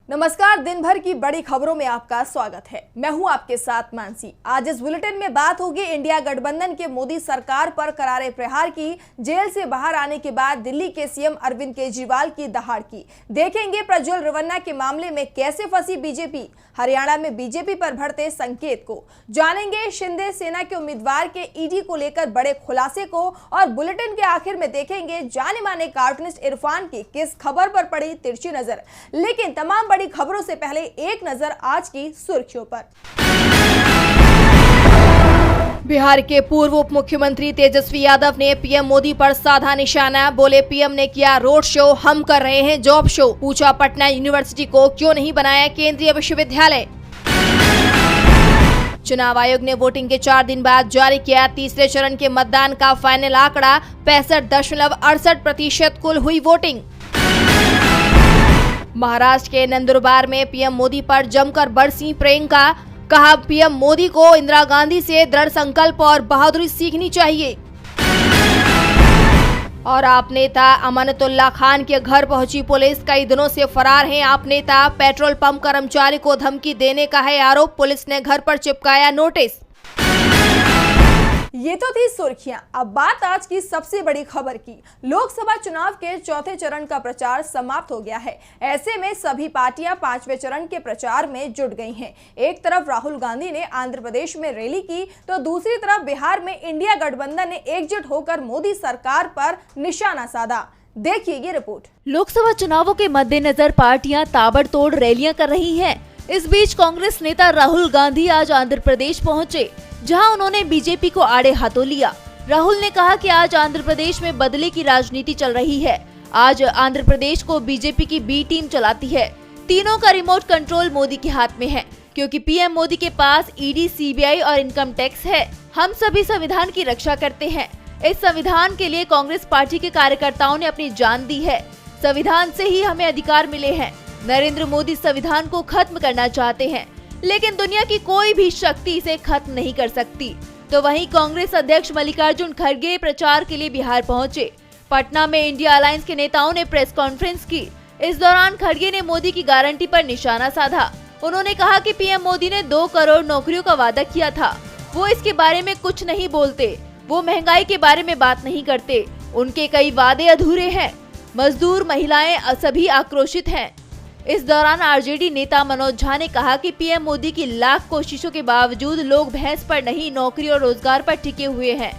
नमस्कार। दिन भर की बड़ी खबरों में आपका स्वागत है। मैं हूं आपके साथ मानसी। आज इस बुलेटिन में बात होगी इंडिया गठबंधन के मोदी सरकार पर करारे प्रहार की, जेल से बाहर आने के बाद दिल्ली के सीएम अरविंद केजरीवाल की दहाड़ की, देखेंगे प्रज्वल रेवन्ना के मामले में कैसे फंसी बीजेपी, हरियाणा में बीजेपी पर बढ़ते संकेत को जानेंगे, शिंदे सेना के उम्मीदवार के ईडी को लेकर बड़े खुलासे को, और बुलेटिन के आखिर में देखेंगे जाने माने कार्टूनिस्ट इरफान की किस खबर पर पड़ी तिरछी नजर। लेकिन तमाम बड़ी खबरों से पहले एक नजर आज की सुर्खियों पर। बिहार के पूर्व उप मुख्यमंत्री तेजस्वी यादव ने पीएम मोदी पर साधा निशाना। बोले, पीएम ने किया रोड शो, हम कर रहे हैं जॉब शो। पूछा, पटना यूनिवर्सिटी को क्यों नहीं बनाया केंद्रीय विश्वविद्यालय। चुनाव आयोग ने वोटिंग के 4 दिन बाद जारी किया तीसरे चरण के मतदान का फाइनल आंकड़ा। 65.68% कुल हुई वोटिंग। महाराष्ट्र के नंदुरबार में पीएम मोदी पर जमकर बरसी प्रियंका। कहा, पीएम मोदी को इंदिरा गांधी से दृढ़ संकल्प और बहादुरी सीखनी चाहिए। और आप नेता अमानतुल्लाह खान के घर पहुंची पुलिस। कई दिनों से फरार हैं आप नेता। पेट्रोल पंप कर्मचारी को धमकी देने का है आरोप। पुलिस ने घर पर चिपकाया नोटिस। ये तो थी सुर्खियां। अब बात आज की सबसे बड़ी खबर की। लोकसभा चुनाव के चौथे चरण का प्रचार समाप्त हो गया है। ऐसे में सभी पार्टियां 5वें चरण के प्रचार में जुट गई हैं। एक तरफ राहुल गांधी ने आंध्र प्रदेश में रैली की, तो दूसरी तरफ बिहार में इंडिया गठबंधन ने एकजुट होकर मोदी सरकार पर निशाना साधा। देखिए ये रिपोर्ट। लोकसभा चुनावों के मद्देनजर पार्टियां ताबड़तोड़ रैलियां कर रही हैं। इस बीच कांग्रेस नेता राहुल गांधी आज आंध्र प्रदेश पहुंचे, जहां उन्होंने बीजेपी को आड़े हाथों लिया। राहुल ने कहा कि आज आंध्र प्रदेश में बदले की राजनीति चल रही है। आज आंध्र प्रदेश को बीजेपी की बी टीम चलाती है। तीनों का रिमोट कंट्रोल मोदी के हाथ में है, क्योंकि पीएम मोदी के पास ईडी, सीबीआई और इनकम टैक्स है। हम सभी संविधान की रक्षा करते हैं। इस संविधान के लिए कांग्रेस पार्टी के कार्यकर्ताओं ने अपनी जान दी है। संविधान से ही हमें अधिकार मिले हैं। नरेंद्र मोदी संविधान को खत्म करना चाहते हैं, लेकिन दुनिया की कोई भी शक्ति इसे खत्म नहीं कर सकती। तो वहीं कांग्रेस अध्यक्ष मल्लिकार्जुन खड़गे प्रचार के लिए बिहार पहुंचे। पटना में इंडिया अलायंस के नेताओं ने प्रेस कॉन्फ्रेंस की। इस दौरान खड़गे ने मोदी की गारंटी पर निशाना साधा। उन्होंने कहा कि पीएम मोदी ने 2 करोड़ नौकरियों का वादा किया था। वो इसके बारे में कुछ नहीं बोलते। वो महंगाई के बारे में बात नहीं करते। उनके कई वादे अधूरे हैं। मजदूर, महिलाएं सभी आक्रोशित हैं। इस दौरान आरजेडी नेता मनोज झा ने कहा कि पीएम मोदी की लाख कोशिशों के बावजूद लोग भैंस पर नहीं, नौकरी और रोजगार पर टिके हुए हैं।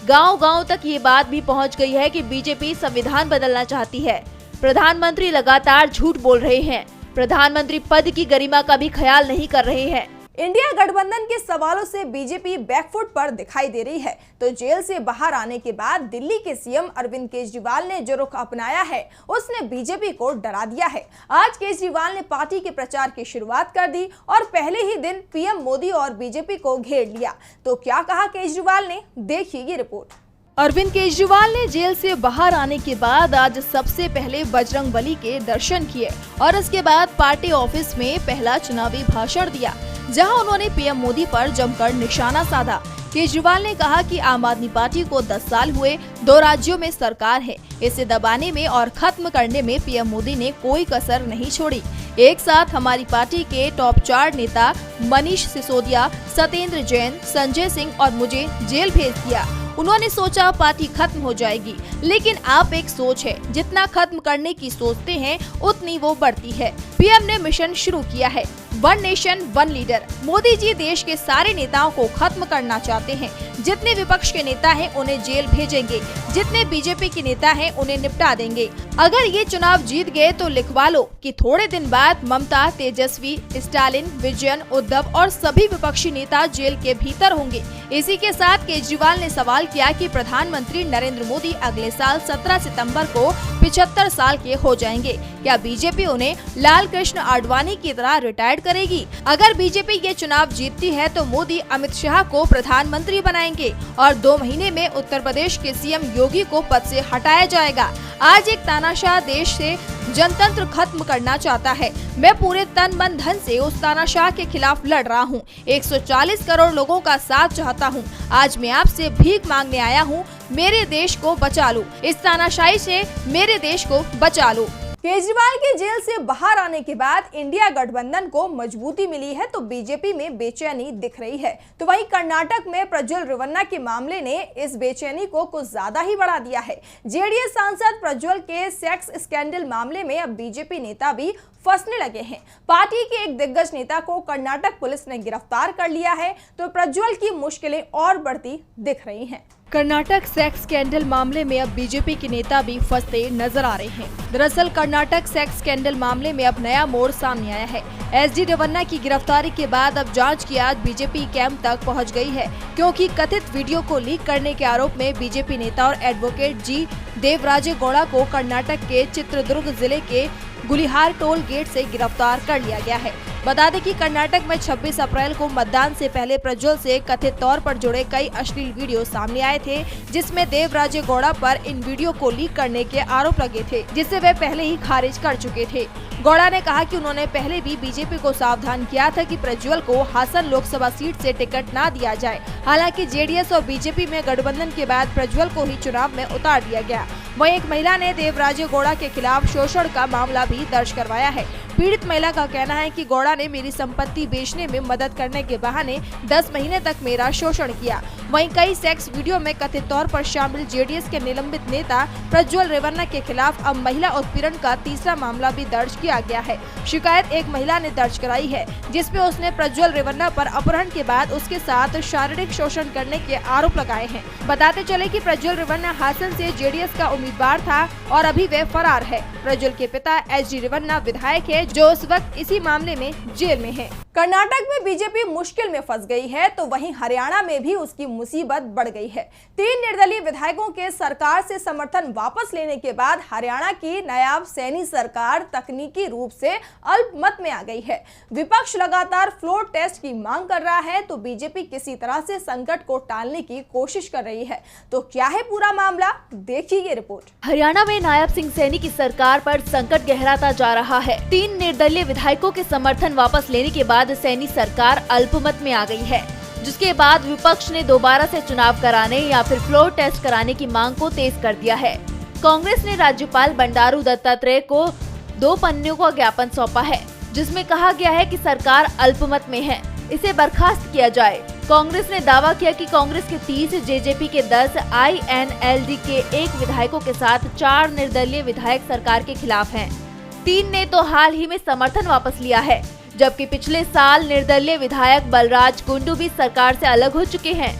गांव-गांव तक ये बात भी पहुंच गई है कि बीजेपी संविधान बदलना चाहती है। प्रधानमंत्री लगातार झूठ बोल रहे हैं। प्रधानमंत्री पद की गरिमा का भी ख्याल नहीं कर रहे हैं। इंडिया गठबंधन के सवालों से बीजेपी बैकफुट पर दिखाई दे रही है, तो जेल से बाहर आने के बाद दिल्ली के सीएम अरविंद केजरीवाल ने जो रुख अपनाया है, उसने बीजेपी को डरा दिया है। आज केजरीवाल ने पार्टी के प्रचार की शुरुआत कर दी और पहले ही दिन पीएम मोदी और बीजेपी को घेर लिया। तो क्या कहा केजरीवाल ने, देखिए ये रिपोर्ट। अरविंद केजरीवाल ने जेल से बाहर आने के बाद आज सबसे पहले बजरंगबली के दर्शन किए और इसके बाद पार्टी ऑफिस में पहला चुनावी भाषण दिया, जहां उन्होंने पीएम मोदी पर जमकर निशाना साधा। केजरीवाल ने कहा कि आम आदमी पार्टी को 10 साल हुए, 2 राज्यों में सरकार है। इसे दबाने में और खत्म करने में पीएम मोदी ने कोई कसर नहीं छोड़ी। एक साथ हमारी पार्टी के टॉप 4 नेता मनीष सिसोदिया, सत्येंद्र जैन, संजय सिंह और मुझे जेल भेज दिया। उन्होंने सोचा पार्टी खत्म हो जाएगी, लेकिन आप एक सोच है, जितना खत्म करने की सोचते हैं उतनी वो बढ़ती है। पीएम ने मिशन शुरू किया है, 1 नेशन 1 लीडर। मोदी जी देश के सारे नेताओं को खत्म करना चाहते हैं। जितने विपक्ष के नेता हैं उन्हें जेल भेजेंगे, जितने बीजेपी के नेता हैं उन्हें निपटा देंगे। अगर ये चुनाव जीत गए तो लिखवा लो कि थोड़े दिन बाद ममता, तेजस्वी, स्टालिन, विजयन, उद्धव और सभी विपक्षी नेता जेल के भीतर होंगे। इसी के साथ केजरीवाल ने सवाल किया कि प्रधानमंत्री नरेंद्र मोदी अगले साल 17 सितंबर को 75 साल के हो जाएंगे। क्या बीजेपी उन्हें लाल कृष्ण आडवाणी की तरह रिटायर्ड करेगी? अगर बीजेपी ये चुनाव जीतती है तो मोदी अमित शाह को प्रधानमंत्री बनाएंगे और 2 महीने में उत्तर प्रदेश के सीएम योगी को पद से हटाया जाएगा। आज एक तानाशाह देश से जनतंत्र खत्म करना चाहता है। मैं पूरे तन मन धन से उस तानाशाह के खिलाफ लड़ रहा हूँ। 140 करोड़ लोगों का साथ चाहता हूँ। आज मैं आपसे भीख मांगने आया हूँ, मेरे देश को बचा लो, इस तानाशाही से मेरे देश को बचा लो। केजरीवाल के जेल से बाहर आने के बाद इंडिया गठबंधन को मजबूती मिली है तो बीजेपी में बेचैनी दिख रही है। तो वहीं कर्नाटक में प्रज्वल रेवन्ना के मामले ने इस बेचैनी को कुछ ज्यादा ही बढ़ा दिया है। जेडीएस सांसद प्रज्वल के सेक्स स्कैंडल मामले में अब बीजेपी नेता भी फंसने लगे हैं। पार्टी के एक दिग्गज नेता को कर्नाटक पुलिस ने गिरफ्तार कर लिया है तो प्रज्वल की मुश्किलें और बढ़ती दिख रही हैं। कर्नाटक सेक्स स्कैंडल मामले में अब बीजेपी के नेता भी फंसते नजर आ रहे हैं। दरअसल कर्नाटक सेक्स स्कैंडल मामले में अब नया मोड़ सामने आया है। एसडी रेवन्ना की गिरफ्तारी के बाद अब जांच की आग बीजेपी कैंप तक पहुंच गई है, क्योंकि कथित वीडियो को लीक करने के आरोप में बीजेपी नेता और एडवोकेट जी देवराजे गौड़ा को कर्नाटक के चित्रदुर्ग जिले के गुलिहार टोल गेट से गिरफ्तार कर लिया गया है। बता दें कि कर्नाटक में 26 अप्रैल को मतदान से पहले प्रज्वल से कथित तौर पर जुड़े कई अश्लील वीडियो सामने आए थे, जिसमें देवराजे गौड़ा पर इन वीडियो को लीक करने के आरोप लगे थे, जिसे वे पहले ही खारिज कर चुके थे। गौड़ा ने कहा कि उन्होंने पहले भी बीजेपी को सावधान किया था कि प्रज्वल को हासन लोकसभा सीट से टिकट न दिया जाए। हालांकि जेडीएस और बीजेपी में गठबंधन के बाद प्रज्वल को ही चुनाव में उतार दिया गया। वहीं एक महिला ने देवराजे गौड़ा के खिलाफ शोषण का मामला भी दर्ज करवाया है। पीड़ित महिला का कहना है कि गौड़ा ने मेरी संपत्ति बेचने में मदद करने के बहाने 10 महीने तक मेरा शोषण किया। वहीं कई सेक्स वीडियो में कथित तौर पर शामिल जेडीएस के निलंबित नेता प्रज्वल रेवन्ना के खिलाफ अब महिला उत्पीड़न का तीसरा मामला भी दर्ज किया गया है। शिकायत एक महिला ने दर्ज कराई है, जिसमें उसने प्रज्वल रेवन्ना पर अपहरण के बाद उसके साथ शारीरिक शोषण करने के आरोप लगाए हैं। बताते चले कि प्रज्वल रेवन्ना हासन से जेडीएस का उम्मीदवार था और अभी वे फरार है। प्रज्वल के पिता एसडी रेवन्ना विधायक है, जो उस वक्त इसी मामले में जेल में है। कर्नाटक में बीजेपी मुश्किल में फंस गई है तो वहीं हरियाणा में भी उसकी मुसीबत बढ़ गई है। 3 निर्दलीय विधायकों के सरकार से समर्थन वापस लेने के बाद हरियाणा की नायाब सैनी सरकार तकनीकी रूप से अल्पमत में आ गई है। विपक्ष लगातार फ्लोर टेस्ट की मांग कर रहा है तो बीजेपी किसी तरह से संकट को टालने की कोशिश कर रही है। तो क्या है पूरा मामला, देखिए ये रिपोर्ट। हरियाणा में नायब सिंह सैनी की सरकार पर संकट गहराता जा रहा है। 3 निर्दलीय विधायकों के समर्थन वापस लेने के बाद सैनी सरकार अल्पमत में आ गई है, जिसके बाद विपक्ष ने दोबारा से चुनाव कराने या फिर फ्लोर टेस्ट कराने की मांग को तेज कर दिया है। कांग्रेस ने राज्यपाल बंडारू दत्तात्रेय को 2 पन्नों का ज्ञापन सौंपा है, जिसमें कहा गया है कि सरकार अल्पमत में है, इसे बर्खास्त किया जाए। कांग्रेस ने दावा किया कि कांग्रेस के 30, जेजेपी के 10, आईएनएलडी के 1 विधायकों के साथ 4 निर्दलीय विधायक सरकार के खिलाफ हैं। 3 ने तो हाल ही में समर्थन वापस लिया है, जबकि पिछले साल निर्दलीय विधायक बलराज कुंडू भी सरकार से अलग हो चुके हैं।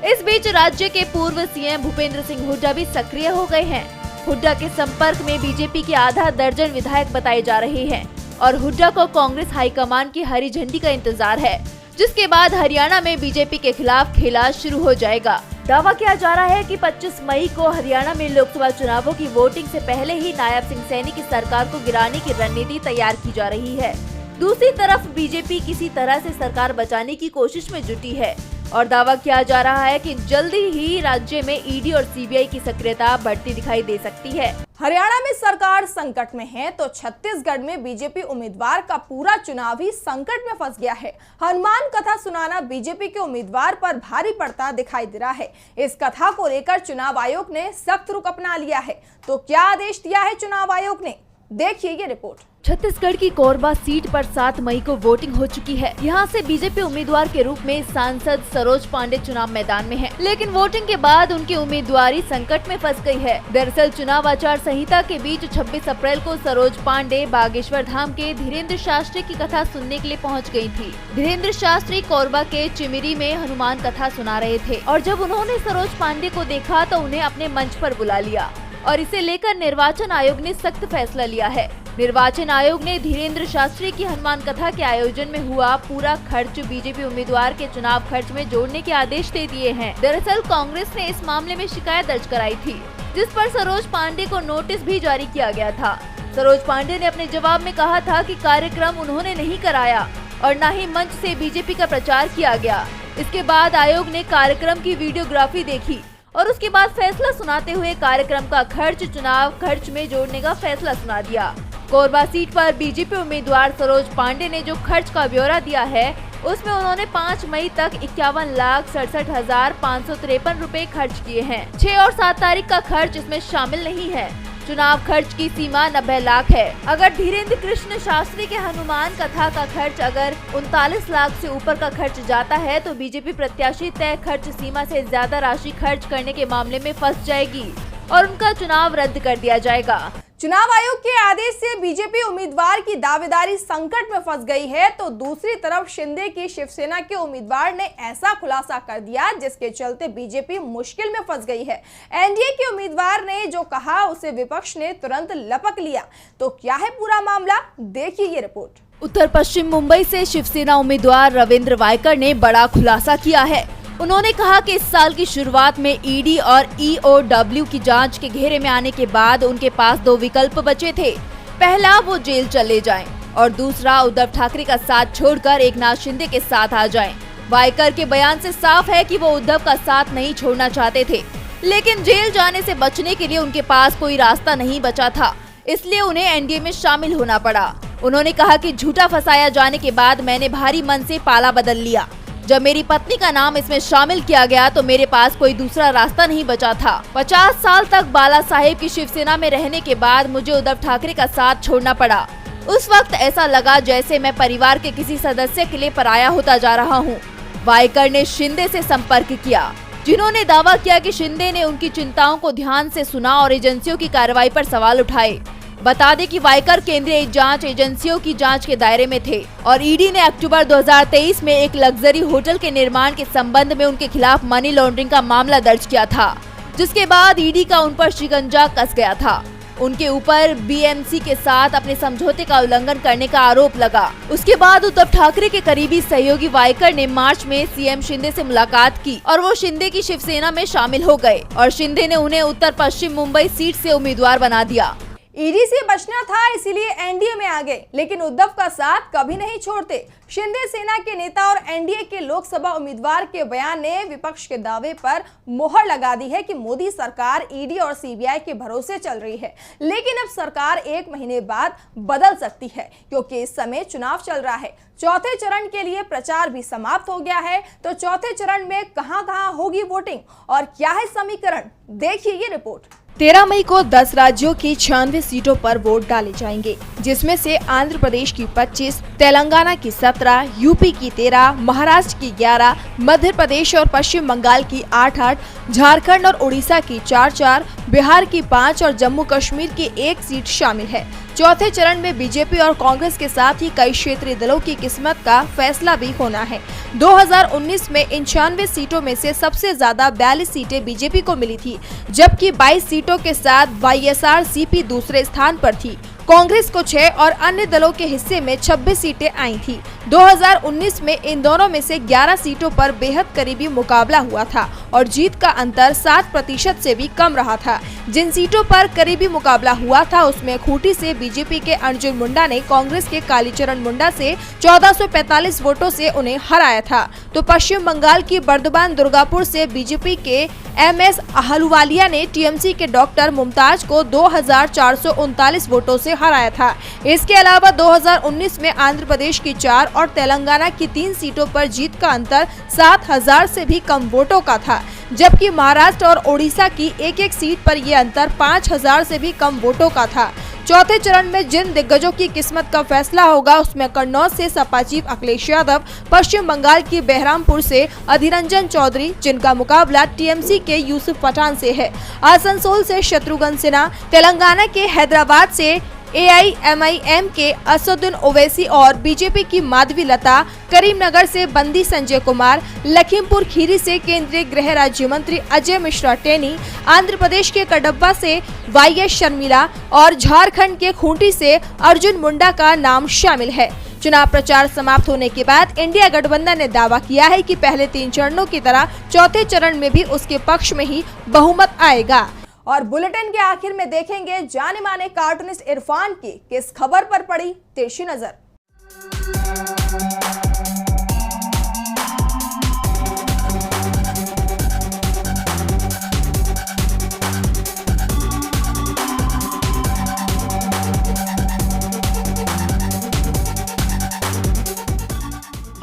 इस बीच राज्य के पूर्व सीएम भूपेंद्र सिंह हुड्डा भी सक्रिय हो गए हैं। हुड्डा के संपर्क में बीजेपी के आधा दर्जन विधायक बताए जा रहे हैं और हुड्डा को कांग्रेस हाईकमान की हरी झंडी का इंतजार है, जिसके बाद हरियाणा में बीजेपी के खिलाफ खेला शुरू हो जाएगा। दावा किया जा रहा है कि 25 मई को हरियाणा में लोकसभा चुनावों की वोटिंग से पहले ही नायब सिंह सैनी की सरकार को गिराने की रणनीति तैयार की जा रही है। दूसरी तरफ बीजेपी किसी तरह से सरकार बचाने की कोशिश में जुटी है और दावा किया जा रहा है कि जल्दी ही राज्य में ईडी और सीबीआई की सक्रियता बढ़ती दिखाई दे सकती है। हरियाणा में सरकार संकट में है तो छत्तीसगढ़ में बीजेपी उम्मीदवार का पूरा चुनाव ही संकट में फंस गया है। हनुमान कथा सुनाना बीजेपी के उम्मीदवार पर भारी पड़ता दिखाई दे रहा है। इस कथा को लेकर चुनाव आयोग ने सख्त रुख अपना लिया है। तो क्या आदेश दिया है चुनाव आयोग ने, देखिए ये रिपोर्ट। छत्तीसगढ़ की कोरबा सीट पर 7 मई को वोटिंग हो चुकी है। यहाँ से बीजेपी उम्मीदवार के रूप में सांसद सरोज पांडे चुनाव मैदान में हैं, लेकिन वोटिंग के बाद उनकी उम्मीदवारी संकट में फंस गई है। दरअसल चुनाव आचार संहिता के बीच 26 अप्रैल को सरोज पांडे बागेश्वर धाम के धीरेन्द्र शास्त्री की कथा सुनने के लिए पहुँच गयी थी। धीरेन्द्र शास्त्री कोरबा के चिमिरी में हनुमान कथा सुना रहे थे और जब उन्होंने सरोज पांडे को देखा तो उन्हें अपने मंच पर बुला लिया और इसे लेकर निर्वाचन आयोग ने सख्त फैसला लिया है। निर्वाचन आयोग ने धीरेन्द्र शास्त्री की हनुमान कथा के आयोजन में हुआ पूरा खर्च बीजेपी उम्मीदवार के चुनाव खर्च में जोड़ने के आदेश दे दिए हैं। दरअसल कांग्रेस ने इस मामले में शिकायत दर्ज कराई थी, जिस पर सरोज पांडे को नोटिस भी जारी किया गया था। सरोज पांडे ने अपने जवाब में कहा था कि कार्यक्रम उन्होंने नहीं कराया और न ही मंच से बीजेपी का प्रचार किया गया। इसके बाद आयोग ने कार्यक्रम की वीडियोग्राफी देखी और उसके बाद फैसला सुनाते हुए कार्यक्रम का खर्च चुनाव खर्च में जोड़ने का फैसला सुना दिया। कोरबा सीट पर बीजेपी उम्मीदवार सरोज पांडे ने जो खर्च का ब्यौरा दिया है, उसमें उन्होंने 5 मई तक 51,67,553 रुपए खर्च किए हैं। 6 और 7 तारीख का खर्च इसमें शामिल नहीं है। चुनाव खर्च की सीमा 90 लाख है। अगर धीरेन्द्र कृष्ण शास्त्री के हनुमान कथा का खर्च अगर 39 लाख से ऊपर का खर्च जाता है तो बीजेपी प्रत्याशी तय खर्च सीमा से ज्यादा राशि खर्च करने के मामले में फंस जाएगी और उनका चुनाव रद्द कर दिया जाएगा। चुनाव आयोग के आदेश से बीजेपी उम्मीदवार की दावेदारी संकट में फंस गई है तो दूसरी तरफ शिंदे की शिवसेना के उम्मीदवार ने ऐसा खुलासा कर दिया जिसके चलते बीजेपी मुश्किल में फंस गई है। एनडीए के उम्मीदवार ने जो कहा उसे विपक्ष ने तुरंत लपक लिया। तो क्या है पूरा मामला, देखिए ये रिपोर्ट। उत्तर पश्चिम मुंबई से शिवसेना उम्मीदवार रविंद्र वायकर ने बड़ा खुलासा किया है। उन्होंने कहा कि इस साल की शुरुआत में ईडी और ईओडब्ल्यू की जांच के घेरे में आने के बाद उनके पास दो विकल्प बचे थे। पहला, वो जेल चले जाएं और दूसरा, उद्धव ठाकरे का साथ छोड़कर एकनाथ शिंदे के साथ आ जाएं। वायकर के बयान से साफ है कि वो उद्धव का साथ नहीं छोड़ना चाहते थे, लेकिन जेल जाने से बचने के लिए उनके पास कोई रास्ता नहीं बचा था, इसलिए उन्हें एनडीए में शामिल होना पड़ा। उन्होंने कहा कि झूठा फंसाया जाने के बाद मैंने भारी मन से पाला बदल लिया। जब मेरी पत्नी का नाम इसमें शामिल किया गया तो मेरे पास कोई दूसरा रास्ता नहीं बचा था। 50 साल तक बाला साहेब की शिवसेना में रहने के बाद मुझे उद्धव ठाकरे का साथ छोड़ना पड़ा। उस वक्त ऐसा लगा जैसे मैं परिवार के किसी सदस्य के लिए पराया होता जा रहा हूँ। वायकर ने शिंदे से संपर्क किया, जिन्होंने दावा किया कि शिंदे ने उनकी चिंताओं को ध्यान से सुना और एजेंसियों की कार्रवाई पर सवाल उठाए। बता दें कि वायकर केंद्रीय जांच एजेंसियों की जांच के दायरे में थे और ईडी ने अक्टूबर 2023 में एक लग्जरी होटल के निर्माण के संबंध में उनके खिलाफ मनी लॉन्ड्रिंग का मामला दर्ज किया था, जिसके बाद ईडी का उन पर शिकंजा कस गया था। उनके ऊपर बीएमसी के साथ अपने समझौते का उल्लंघन करने का आरोप लगा। उसके बाद उद्धव ठाकरे के करीबी सहयोगी वायकर ने मार्च में सीएम शिंदे से मुलाकात की और वो शिंदे की शिवसेना में शामिल हो गए और शिंदे ने उन्हें उत्तर पश्चिम मुंबई सीट से उम्मीदवार बना दिया। ईडी से बचना था इसीलिए एनडीए में आ गए, लेकिन उद्धव का साथ कभी नहीं छोड़ते। शिंदे सेना के नेता और एनडीए के लोकसभा उम्मीदवार के बयान ने विपक्ष के दावे पर मोहर लगा दी है कि मोदी सरकार ईडी और सीबीआई के भरोसे चल रही है। लेकिन अब सरकार 1 महीने बाद बदल सकती है क्योंकि इस समय चुनाव चल रहा है। चौथे चरण के लिए प्रचार भी समाप्त हो गया है। तो चौथे चरण में कहां-कहां होगी वोटिंग और क्या है समीकरण, देखिए ये रिपोर्ट। 13 मई को 10 राज्यों की 96 सीटों पर वोट डाले जाएंगे, जिसमें से आंध्र प्रदेश की 25, तेलंगाना की 17, यूपी की 13, महाराष्ट्र की 11, मध्य प्रदेश और पश्चिम बंगाल की 8-8, झारखंड और उड़ीसा की 4-4, बिहार की 5 और जम्मू कश्मीर की 1 सीट शामिल है। चौथे चरण में बीजेपी और कांग्रेस के साथ ही कई क्षेत्रीय दलों की किस्मत का फैसला भी होना है। 2019 में इन 96 सीटों में से सबसे ज्यादा 42 सीटें बीजेपी को मिली थी, जबकि 22 सीटों के साथ वाईएसआर-सीपी दूसरे स्थान पर थी। कांग्रेस को 6 और अन्य दलों के हिस्से में 26 सीटें आई थी। 2019 में इन दोनों में से 11 सीटों पर बेहद करीबी मुकाबला हुआ था और जीत का अंतर 7% से भी कम रहा था। जिन सीटों पर करीबी मुकाबला हुआ था उसमें खूंटी से बीजेपी के अर्जुन मुंडा ने कांग्रेस के कालीचरण मुंडा से 1445 वोटों से उन्हें हराया था। तो पश्चिम बंगाल की बर्दवान दुर्गापुर से बीजेपी के MS अहलुवालिया ने टीएमसी के डॉक्टर मुमताज को 2439 वोटों से हराया था। इसके अलावा 2019 में आंध्र प्रदेश की 4 और तेलंगाना की 3 सीटों पर जीत का अंतर 7000 से भी कम वोटों का था, जबकि महाराष्ट्र और ओडिशा की 1-1 सीट पर यह अंतर 5000 से भी कम वोटों का था। चौथे चरण में जिन दिग्गजों की किस्मत का फैसला होगा उसमें कन्नौज से सपा चीफ अखिलेश यादव, पश्चिम बंगाल की बहरामपुर से अधीररंजन चौधरी, जिनका मुकाबला टीएमसी के यूसुफ पठान से है, आसनसोल से शत्रुघ्न सिन्हा, तेलंगाना के हैदराबाद से AIMIM के असदुद्दीन ओवैसी और बीजेपी की माधवी लता, करीमनगर से बंदी संजय कुमार, लखीमपुर खीरी से केंद्रीय गृह राज्य मंत्री अजय मिश्रा टेनी, आंध्र प्रदेश के कडप्पा से YS शर्मिला और झारखंड के खूंटी से अर्जुन मुंडा का नाम शामिल है। चुनाव प्रचार समाप्त होने के बाद इंडिया गठबंधन ने दावा किया है कि पहले 3 चरणों की तरह चौथे चरण में भी उसके पक्ष में ही बहुमत आएगा। और बुलेटिन के आखिर में देखेंगे जाने माने कार्टूनिस्ट इरफान की किस खबर पर पड़ी तिरछी नजर।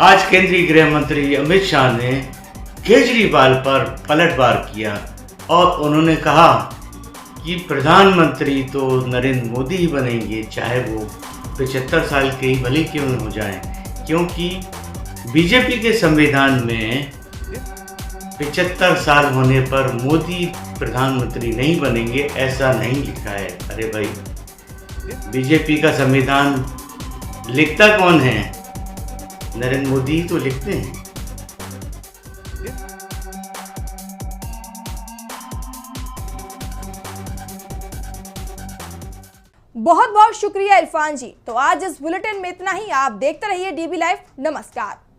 आज केंद्रीय गृह मंत्री अमित शाह ने केजरीवाल पर पलटवार किया और उन्होंने कहा कि प्रधानमंत्री तो नरेंद्र मोदी ही बनेंगे, चाहे वो 75 साल के ही भले क्यों न हो जाएं, क्योंकि बीजेपी के संविधान में 75 साल होने पर मोदी प्रधानमंत्री नहीं बनेंगे ऐसा नहीं लिखा है। अरे भाई, बीजेपी का संविधान लिखता कौन है? नरेंद्र मोदी ही तो लिखते हैं। बहुत बहुत शुक्रिया इरफान जी। तो आज इस बुलेटिन में इतना ही। आप देखते रहिए DB लाइव। नमस्कार।